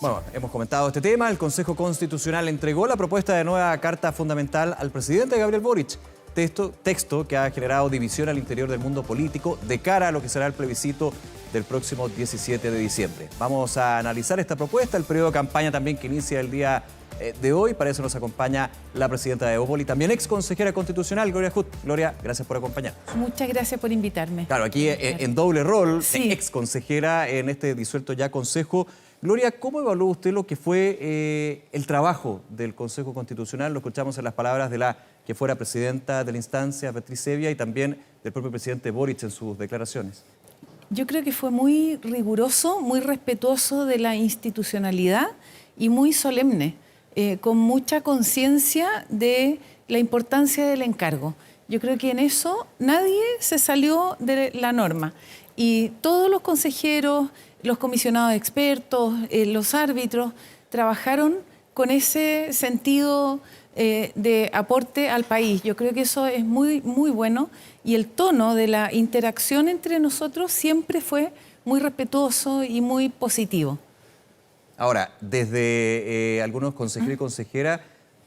Bueno, hemos comentado este tema. El Consejo Constitucional entregó la propuesta de nueva Carta Fundamental al presidente Gabriel Boric. Texto que ha generado división al interior del mundo político de cara a lo que será el plebiscito del próximo 17 de diciembre. Vamos a analizar esta propuesta, el periodo de campaña también que inicia el día de hoy. Para eso nos acompaña la presidenta de Evópoli, también ex consejera constitucional, Gloria Huth. Gloria, gracias por acompañarnos. Muchas gracias por invitarme. Claro, aquí en doble rol, sí, ex consejera en este disuelto ya Consejo. Gloria, ¿cómo evaluó usted lo que fue el trabajo del Consejo Constitucional? Lo escuchamos en las palabras de la que fuera presidenta de la instancia, Beatriz Zevia, y también del propio presidente Boric en sus declaraciones. Yo creo que fue muy riguroso, muy respetuoso de la institucionalidad y muy solemne, con mucha conciencia de la importancia del encargo. Yo creo que en eso nadie se salió de la norma y todos los consejeros, los comisionados expertos, los árbitros, trabajaron con ese sentido de aporte al país. Yo creo que eso es muy, muy bueno y el tono de la interacción entre nosotros siempre fue muy respetuoso y muy positivo. Ahora, desde algunos consejeros y consejeras,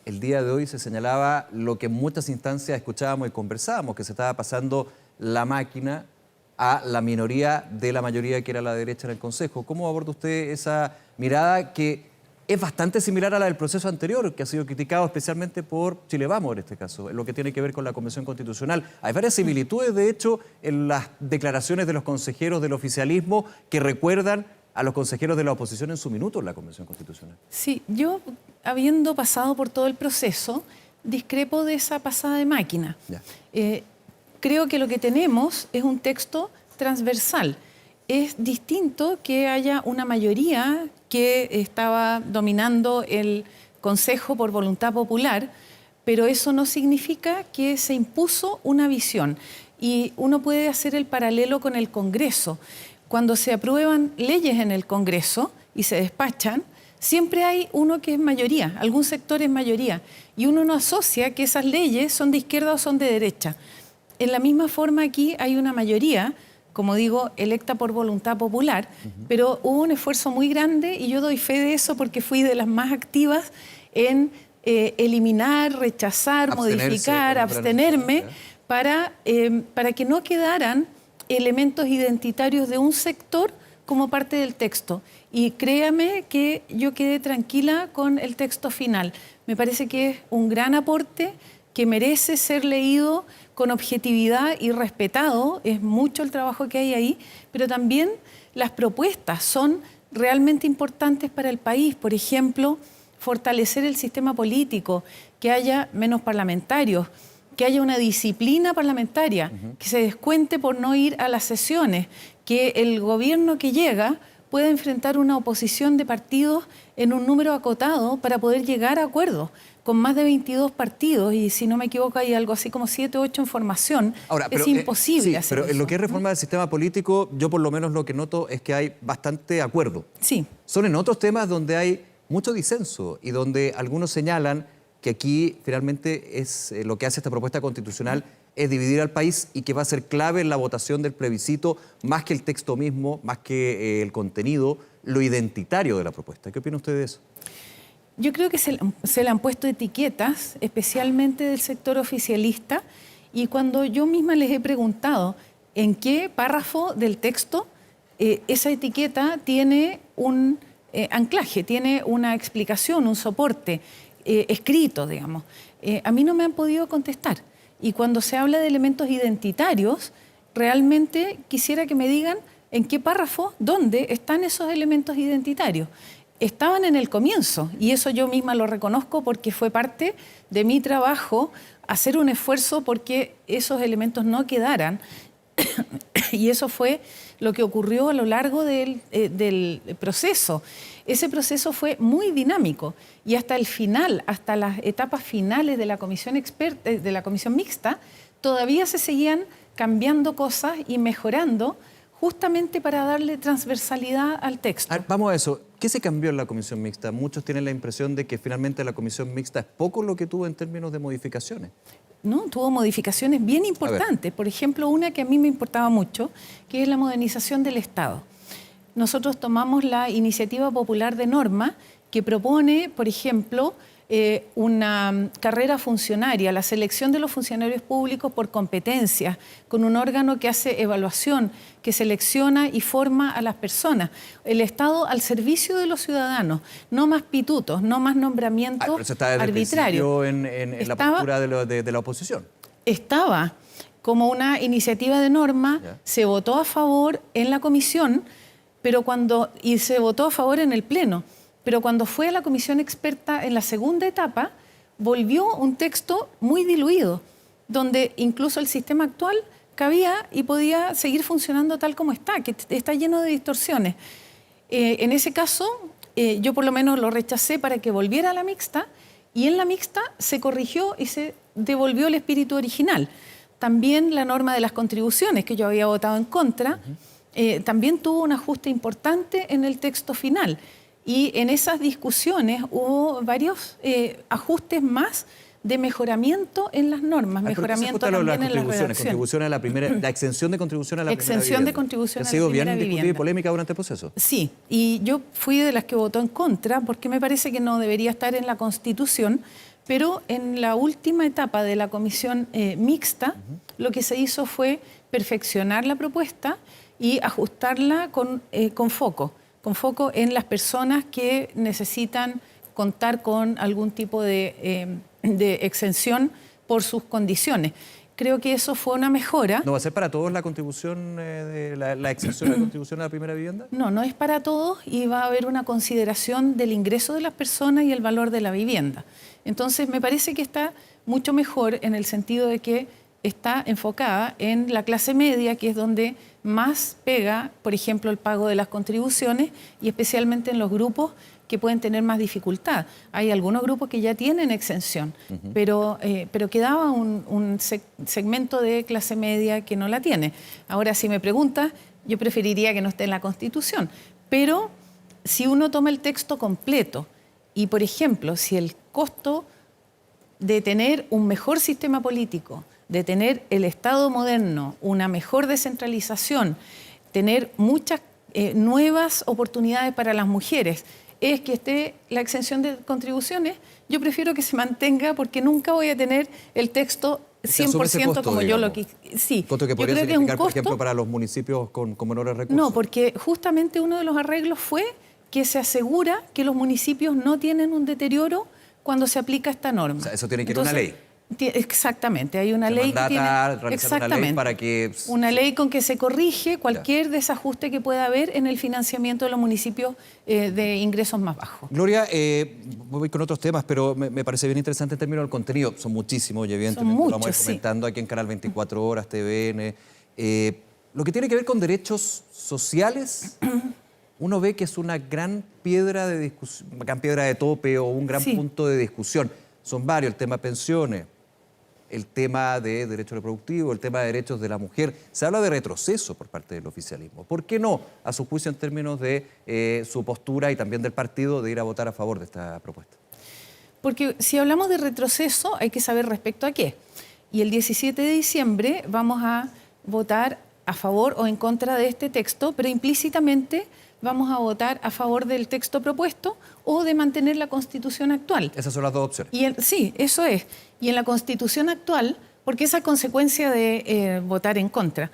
el día de hoy se señalaba lo que en muchas instancias escuchábamos y conversábamos, que se estaba pasando la máquina a la minoría de la mayoría que era la derecha en el Consejo. ¿Cómo aborda usted esa mirada que es bastante similar a la del proceso anterior, que ha sido criticado especialmente por Chile Vamos en este caso, en lo que tiene que ver con la Convención Constitucional? Hay varias similitudes, de hecho, en las declaraciones de los consejeros del oficialismo que recuerdan a los consejeros de la oposición en su minuto en la Convención Constitucional. Sí, yo, habiendo pasado por todo el proceso, discrepo de esa pasada de máquina. Creo que lo que tenemos es un texto transversal. Es distinto que haya una mayoría que estaba dominando el Consejo por voluntad popular, pero eso no significa que se impuso una visión. Y uno puede hacer el paralelo con el Congreso. Cuando se aprueban leyes en el Congreso y se despachan, siempre hay uno que es mayoría, algún sector es mayoría, y uno no asocia que esas leyes son de izquierda o son de derecha. En la misma forma aquí hay una mayoría, como digo, electa por voluntad popular, pero hubo un esfuerzo muy grande y yo doy fe de eso porque fui de las más activas en eliminar, rechazar, modificar, abstenerme, para que no quedaran elementos identitarios de un sector como parte del texto. Y créame que yo quedé tranquila con el texto final. Me parece que es un gran aporte que merece ser leído con objetividad y respetado. Es mucho el trabajo que hay ahí, pero también las propuestas son realmente importantes para el país. Por ejemplo, fortalecer el sistema político, que haya menos parlamentarios, que haya una disciplina parlamentaria, que se descuente por no ir a las sesiones, que el gobierno que llega pueda enfrentar una oposición de partidos en un número acotado para poder llegar a acuerdos. Con más de 22 partidos, y si no me equivoco hay algo así como 7 o 8 en formación, ahora, es imposible hacer pero eso. En lo que es reforma del sistema político, yo por lo menos lo que noto es que hay bastante acuerdo. Sí. Son en otros temas donde hay mucho disenso y donde algunos señalan que aquí finalmente es lo que hace esta propuesta constitucional es dividir al país y que va a ser clave en la votación del plebiscito, más que el texto mismo, más que el contenido, lo identitario de la propuesta. ¿Qué opina usted de eso? Yo creo que se le han puesto etiquetas, especialmente del sector oficialista, y cuando yo misma les he preguntado en qué párrafo del texto esa etiqueta tiene un anclaje, tiene una explicación, un soporte escrito, digamos. A mí no me han podido contestar. Y cuando se habla de elementos identitarios, realmente quisiera que me digan en qué párrafo, dónde están esos elementos identitarios. Estaban en el comienzo y eso yo misma lo reconozco porque fue parte de mi trabajo hacer un esfuerzo porque esos elementos no quedaran y eso fue lo que ocurrió a lo largo del proceso. Ese proceso fue muy dinámico y hasta el final, hasta las etapas finales de la comisión de la comisión mixta, todavía se seguían cambiando cosas y mejorando justamente para darle transversalidad al texto. Vamos a eso. ¿Qué se cambió en la comisión mixta? Muchos tienen la impresión de que finalmente la comisión mixta es poco lo que tuvo en términos de modificaciones. No, tuvo modificaciones bien importantes. Por ejemplo, una que a mí me importaba mucho, que es la modernización del Estado. nosotros tomamos la iniciativa popular de norma que propone, por ejemplo, una carrera funcionaria, la selección de los funcionarios públicos por competencias, con un órgano que hace evaluación, que selecciona y forma a las personas. El Estado al servicio de los ciudadanos, no más pitutos, no más nombramientos pero eso está desde arbitrarios. el principio en la postura de la oposición. Estaba como una iniciativa de norma, se votó a favor en la comisión, y se votó a favor en el Pleno. Pero cuando fue a la comisión experta en la segunda etapa, volvió un texto muy diluido, donde incluso el sistema actual cabía y podía seguir funcionando tal como está, que está lleno de distorsiones. En ese caso, yo por lo menos lo rechacé para que volviera a la mixta, y en la mixta se corrigió y se devolvió el espíritu original. También la norma de las contribuciones, que yo había votado en contra, también tuvo un ajuste importante en el texto final. Y en esas discusiones hubo varios ajustes más de mejoramiento en las normas, mejoramiento también en las redacciones. La exención de contribución a la primera vivienda. Exención de contribución a la primera vivienda. ¿Ha sido bien discutida y polémica durante el proceso? Sí, y yo fui de las que votó en contra porque me parece que no debería estar en la Constitución, pero en la última etapa de la comisión mixta, lo que se hizo fue perfeccionar la propuesta y ajustarla con foco en las personas que necesitan contar con algún tipo de exención por sus condiciones. Creo que eso fue una mejora. ¿No va a ser para todos la contribución, la exención de contribución a la primera vivienda? No, no es para todos, y va a haber una consideración del ingreso de las personas y el valor de la vivienda. Entonces, me parece que está mucho mejor en el sentido de que está enfocada en la clase media, que es donde más pega, por ejemplo, el pago de las contribuciones, y especialmente en los grupos que pueden tener más dificultad. Hay algunos grupos que ya tienen exención, pero quedaba un segmento de clase media que no la tiene. Ahora, si me preguntas, yo preferiría que no esté en la Constitución, pero si uno toma el texto completo y, por ejemplo, si el costo de tener un mejor sistema político, de tener el Estado moderno, una mejor descentralización, tener muchas nuevas oportunidades para las mujeres, es que esté la exención de contribuciones, yo prefiero que se mantenga, porque nunca voy a tener el texto 100% costo, como yo lo quise. Sí, costo que podría significar, por ejemplo, para los municipios con menores recursos. No, porque justamente uno de los arreglos fue que se asegura que los municipios no tienen un deterioro cuando se aplica esta norma. O sea, eso tiene que ir una ley. Exactamente, hay una ley que tiene una ley para que una ley con que se corrige cualquier desajuste que pueda haber en el financiamiento de los municipios de ingresos más bajos. Gloria, voy con otros temas, pero me parece bien interesante en términos del contenido. Son muchísimos y evidentemente lo vamos a ir comentando aquí en Canal 24 Horas, TVN. Lo que tiene que ver con derechos sociales, uno ve que es una gran piedra de discusión, una gran piedra de tope o un gran punto de discusión. Son varios, el tema pensiones, el tema de derechos reproductivos, el tema de derechos de la mujer. Se habla de retroceso por parte del oficialismo. ¿Por qué no, a su juicio, en términos de su postura y también del partido, de ir a votar a favor de esta propuesta? Porque si hablamos de retroceso, hay que saber respecto a qué. Y el 17 de diciembre vamos a votar a favor o en contra de este texto, pero implícitamente vamos a votar a favor del texto propuesto o de mantener la Constitución actual. Esas son las dos opciones. Sí, eso es. Y en la Constitución actual, porque esa es consecuencia de votar en contra.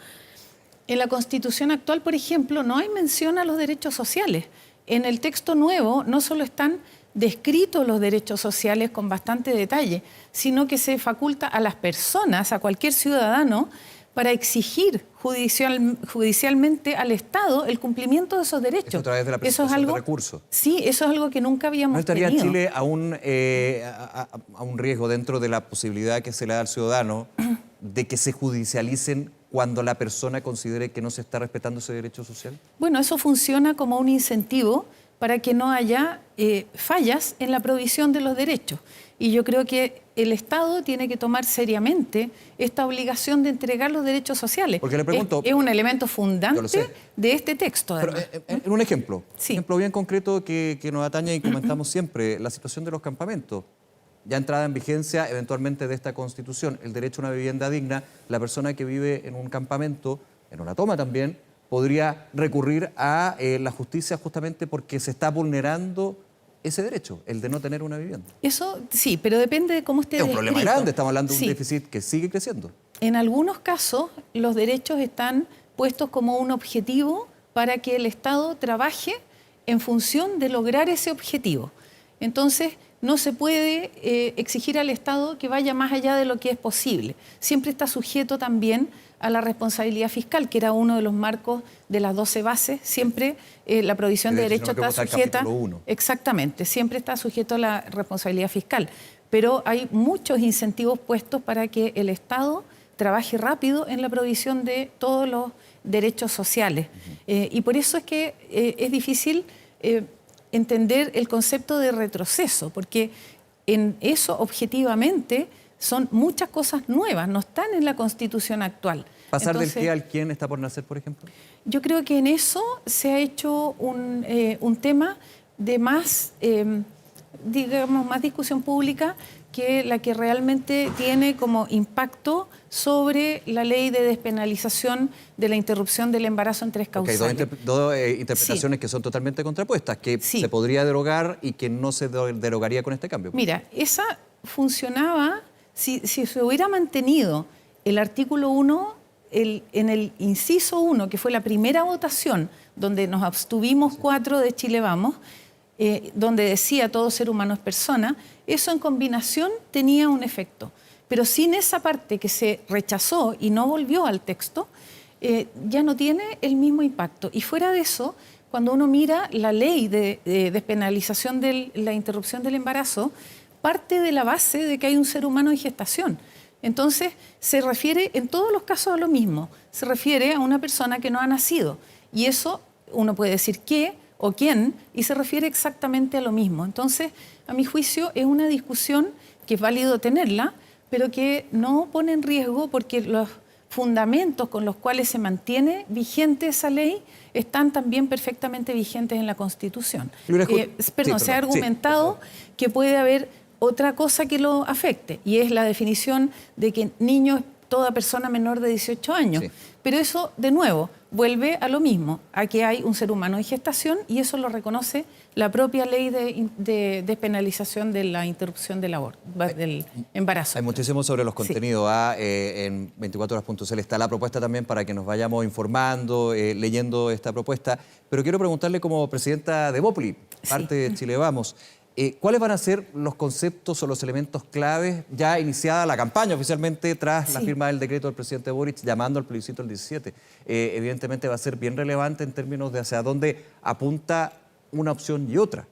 En la Constitución actual, por ejemplo, no hay mención a los derechos sociales. En el texto nuevo no solo están descritos los derechos sociales con bastante detalle, sino que se faculta a las personas, a cualquier ciudadano, para exigir judicialmente al Estado el cumplimiento de esos derechos. Eso a través de la presentación de recursos. Sí, eso es algo que nunca habíamos tenido. ¿No estaría Chile a un riesgo dentro de la posibilidad que se le da al ciudadano de que se judicialicen cuando la persona considere que no se está respetando ese derecho social? Bueno, eso funciona como un incentivo para que no haya fallas en la provisión de los derechos. Y yo creo que el Estado tiene que tomar seriamente esta obligación de entregar los derechos sociales. Porque le pregunto, es un elemento fundante de este texto. Pero, en un ejemplo, sí. Un ejemplo bien concreto que nos atañe y comentamos siempre, la situación de los campamentos. Ya entrada en vigencia eventualmente de esta Constitución, el derecho a una vivienda digna, la persona que vive en un campamento, en una toma también, podría recurrir a la justicia justamente porque se está vulnerando ese derecho, el de no tener una vivienda. Eso sí, pero depende de cómo esté Es un problema descrito. grande, estamos hablando de un Sí. déficit que sigue creciendo. En algunos casos, los derechos están puestos como un objetivo para que el Estado trabaje en función de lograr ese objetivo. Entonces, no se puede exigir al Estado que vaya más allá de lo que es posible. Siempre está sujeto también a la responsabilidad fiscal, que era uno de los marcos de las 12 bases. Siempre la provisión de derechos está sujeta... Exactamente, siempre está sujeto a la responsabilidad fiscal. Pero hay muchos incentivos puestos para que el Estado trabaje rápido en la provisión de todos los derechos sociales. Y por eso es que es difícil entender el concepto de retroceso, porque en eso objetivamente son muchas cosas nuevas, no están en la Constitución actual. ¿Pasar del qué al quién está por nacer, por ejemplo? Yo creo que en eso se ha hecho un tema de más, digamos, más discusión pública que la que realmente tiene como impacto sobre la ley de despenalización de la interrupción del embarazo en 3 causales. Okay, dos interpretaciones sí, que son totalmente contrapuestas, que sí, se podría derogar y que no se derogaría con este cambio. Mira, esa funcionaba si se hubiera mantenido el artículo 1, en el inciso 1, que fue la primera votación, donde nos abstuvimos 4 de Chile Vamos, donde decía todo ser humano es persona, eso en combinación tenía un efecto. Pero sin esa parte que se rechazó y no volvió al texto, ya no tiene el mismo impacto. Y fuera de eso, cuando uno mira la ley de despenalización de la interrupción del embarazo, parte de la base de que hay un ser humano en gestación. Entonces, se refiere en todos los casos a lo mismo. Se refiere a una persona que no ha nacido. Y eso uno puede decir qué o quién, y se refiere exactamente a lo mismo. Entonces, a mi juicio, es una discusión que es válido tenerla, pero que no pone en riesgo porque los fundamentos con los cuales se mantiene vigente esa ley están también perfectamente vigentes en la Constitución. Se ha argumentado que puede haber otra cosa que lo afecte, y es la definición de que niño es toda persona menor de 18 años. Sí. Pero eso, de nuevo, vuelve a lo mismo, a que hay un ser humano en gestación, y eso lo reconoce la propia ley de despenalización de la interrupción del embarazo. Hay muchísimo sobre los contenidos. Sí. En 24horas.cl está la propuesta también para que nos vayamos informando, leyendo esta propuesta. Pero quiero preguntarle, como presidenta de Bópoli, parte de Chile Vamos, ¿cuáles van a ser los conceptos o los elementos claves ya iniciada la campaña oficialmente tras la firma del decreto del presidente Boric llamando al plebiscito el 17? Evidentemente va a ser bien relevante en términos de hacia dónde apunta una opción y otra.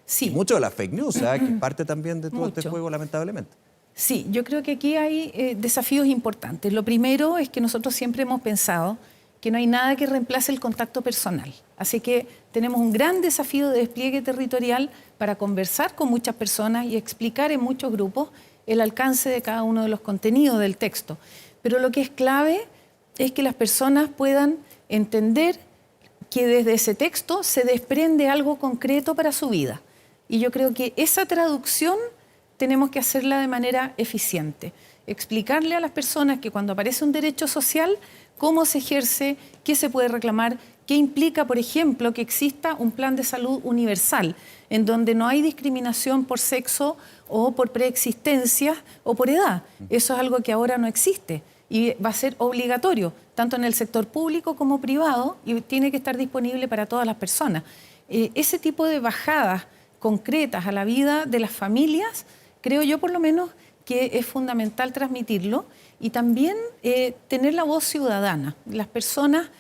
Sí. Y mucho de la fake news, que parte también de todo este juego, lamentablemente. Sí, yo creo que aquí hay desafíos importantes. Lo primero es que nosotros siempre hemos pensado que no hay nada que reemplace el contacto personal. Así que tenemos un gran desafío de despliegue territorial para conversar con muchas personas y explicar en muchos grupos el alcance de cada uno de los contenidos del texto. Pero lo que es clave es que las personas puedan entender que desde ese texto se desprende algo concreto para su vida. Y yo creo que esa traducción tenemos que hacerla de manera eficiente. Explicarle a las personas que cuando aparece un derecho social, cómo se ejerce, qué se puede reclamar, qué implica, por ejemplo, que exista un plan de salud universal, en donde no hay discriminación por sexo o por preexistencia o por edad. Eso es algo que ahora no existe y va a ser obligatorio, tanto en el sector público como privado, y tiene que estar disponible para todas las personas. Ese tipo de bajadas concretas a la vida de las familias, creo yo por lo menos que es fundamental transmitirlo, y también tener la voz ciudadana. Las personas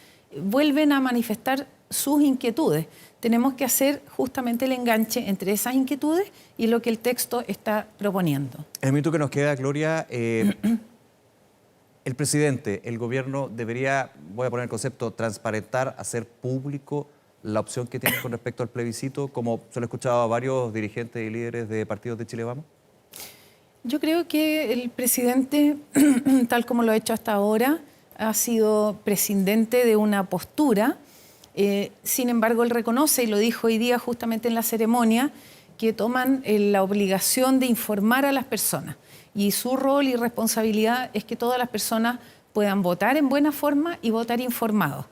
vuelven a manifestar sus inquietudes. Tenemos que hacer justamente el enganche entre esas inquietudes y lo que el texto está proponiendo. En el minuto que nos queda, Gloria, el presidente, el gobierno debería, voy a poner el concepto, transparentar, hacer público la opción que tiene con respecto al plebiscito, como se lo he escuchado a varios dirigentes y líderes de partidos de Chile Vamos. Yo creo que el presidente, tal como lo ha hecho hasta ahora, ha sido prescindente de una postura. Sin embargo, él reconoce, y lo dijo hoy día justamente en la ceremonia, que toman la obligación de informar a las personas. Y su rol y responsabilidad es que todas las personas puedan votar en buena forma y votar informados.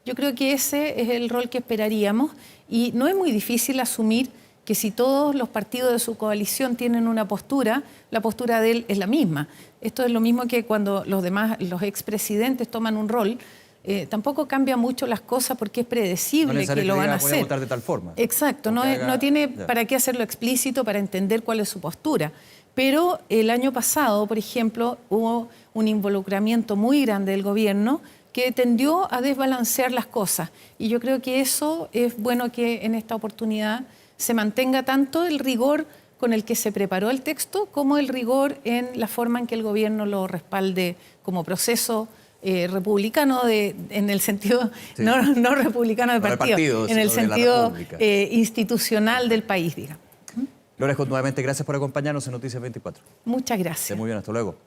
Yo creo que ese es el rol que esperaríamos y no es muy difícil asumir que si todos los partidos de su coalición tienen una postura, la postura de él es la misma. Esto es lo mismo que cuando los expresidentes toman un rol, tampoco cambia mucho las cosas porque es predecible que lo van a hacer. Voy a votar de tal forma. Exacto, no tiene para qué hacerlo explícito para entender cuál es su postura. Pero el año pasado, por ejemplo, hubo un involucramiento muy grande del gobierno que tendió a desbalancear las cosas. Y yo creo que eso es bueno que en esta oportunidad se mantenga tanto el rigor con el que se preparó el texto como el rigor en la forma en que el gobierno lo respalde como proceso republicano, en el sentido, sí, no republicano de partido, en el sentido institucional del país, digamos. Lourdes Hont, nuevamente gracias por acompañarnos en Noticias 24. Muchas gracias. Esté muy bien, hasta luego.